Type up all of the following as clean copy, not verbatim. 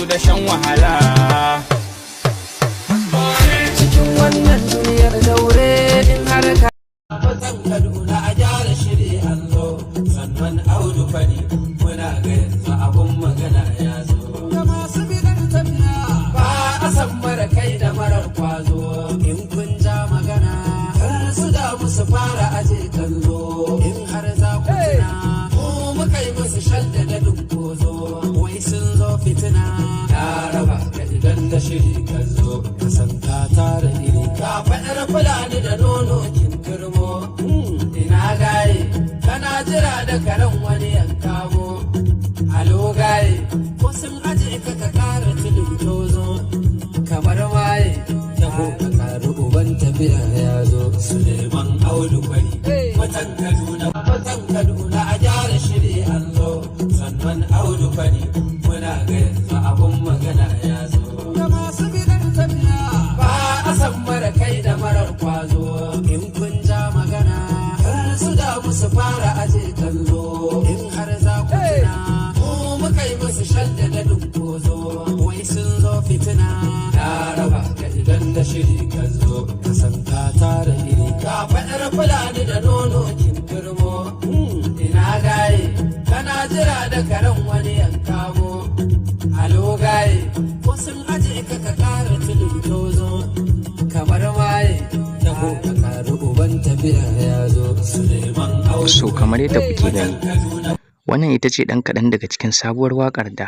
yanzu da shan wahala. Cikin wannan duniyar daure in har ka fatan Kaduna a gyara shiri an zo, sannan Audu Fari muna ga yanzu abun magana ya zo. Da masu bidar tafiya ba a san mara kai da marar kwazo, in kun ja magana har su da musu fara aje kallo, in har za ku tuna mu muka yi musu shalda da dunkozo, wai sun zo fitina ya raba ka idan da shiri kan zo, ka san ka tara iri ka faɗar fulani da nono kin turmo, ina gaye kana jira da karen wani yankamo, alo gaye ko sun aje ka ka kara tilin tozo, kamar waye taho ka karu uban tafiya ya zo. Suleiman Audu Fari watan Kaduna a gyara shiri an zo, sannan Audu Fari muna ga yanzu abun magana ya zo. Da masu bidar tafiya ba a san mara kai da marar kwazo, in kun ja magana har su da musu fara aje kallo, in har za ku tuna mu muka yi musu shalda da dunkozo, wai sun zo fitina ya raba ka idan da shiri ka zo, ka san ka tara iri ka faɗar fulani da nono kin turmo, ina gaye kana jira da karen wani yankamo, alo gaye ko sun aje ka ka kara tilin tozo, kamar waye taho ka karu uban tafiya ya zo. Suleiman Audu. So kamar yadda kuke gani, wannan ita ce ɗan kaɗan daga cikin sabuwar waƙar da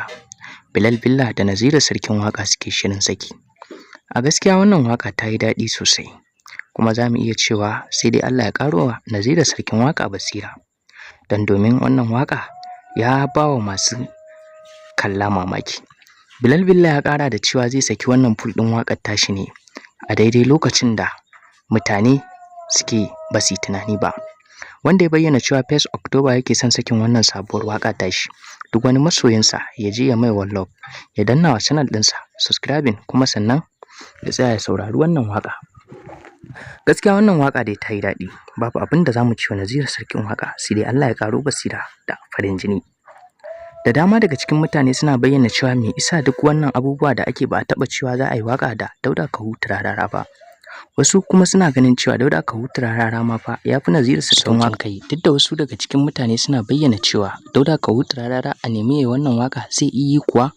Bilal Billah da Naziru Sarkin Waƙa suke shirin saki. A gaskiya wannan waƙa ta yi daɗi sosai, kuma za mu iya cewa sai dai Allah ya ƙaro wa Naziru Sarkin Waƙa basira, don domin wannan waƙa ya ba wa masu kalla mamaki. Bilal Billah ya ƙara da cewa zai saki wannan ful ɗin waƙar tashi ne a daidai lokacin da mutane suke ba su yi tunani ba, wanda ya bayyana cewa 1 October yake son sakin wannan sabuwar waƙa tashi. Duk wani masoyinsa ya je ya mai love, ya danna wa channel ɗinsa subscribing, kuma sannan ya tsaya ya saurari wannan waƙa. Gaskiya wannan waƙa dai ta yi daɗi, babu abin da za mu ce wa Naziru Sarkin Waƙa sai dai Allah ya ƙaro basira da farin jini. Da dama daga cikin mutane suna bayyana cewa me isa duk wannan abubuwa da ake ba a taɓa cewa za a yi waƙa da Dauda Kahutu Rarara ba. Wasu kuma suna ganin cewa Dauda Kahutu Rarara ma fa ya fi Naziru Sarkin Waƙa yi, duk da wasu daga cikin mutane suna bayyana cewa Dauda Kahutu Rarara a nemi yayi wannan waƙa zai iya yi kuwa,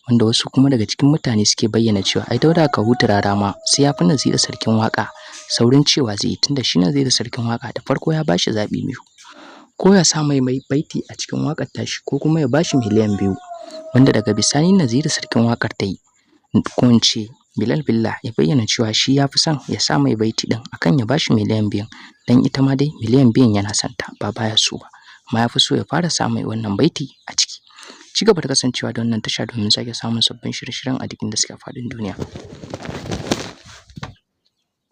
wanda wasu kuma daga cikin mutane suke bayyana cewa ai Dauda Kahutu Rarara ma sai ya fi Naziru Sarkin Waƙa saurin cewa zai yi, tunda shi Naziru Sarkin Waƙa da farko ya bashi zaɓi biyu, ko ya sa mai baiti a cikin waƙar tashi ko kuma ya bashi miliyan 2, wanda daga bisani Naziru Sarkin Waƙar ta yi, ko in ce Bilal Billah ya bayyana cewa shi ya fi son ya sa mai baiti ɗin akan ya bashi miliyan 2, dan ita ma dai miliyan 2 yana son ta ba baya so ba, amma ya fi so ya fara sa mai wannan baiti a ciki. Ci gaba da kasancewa da wannan tasha domin sake samun sabbin shirye-shiryen a duk inda suke faɗin duniya.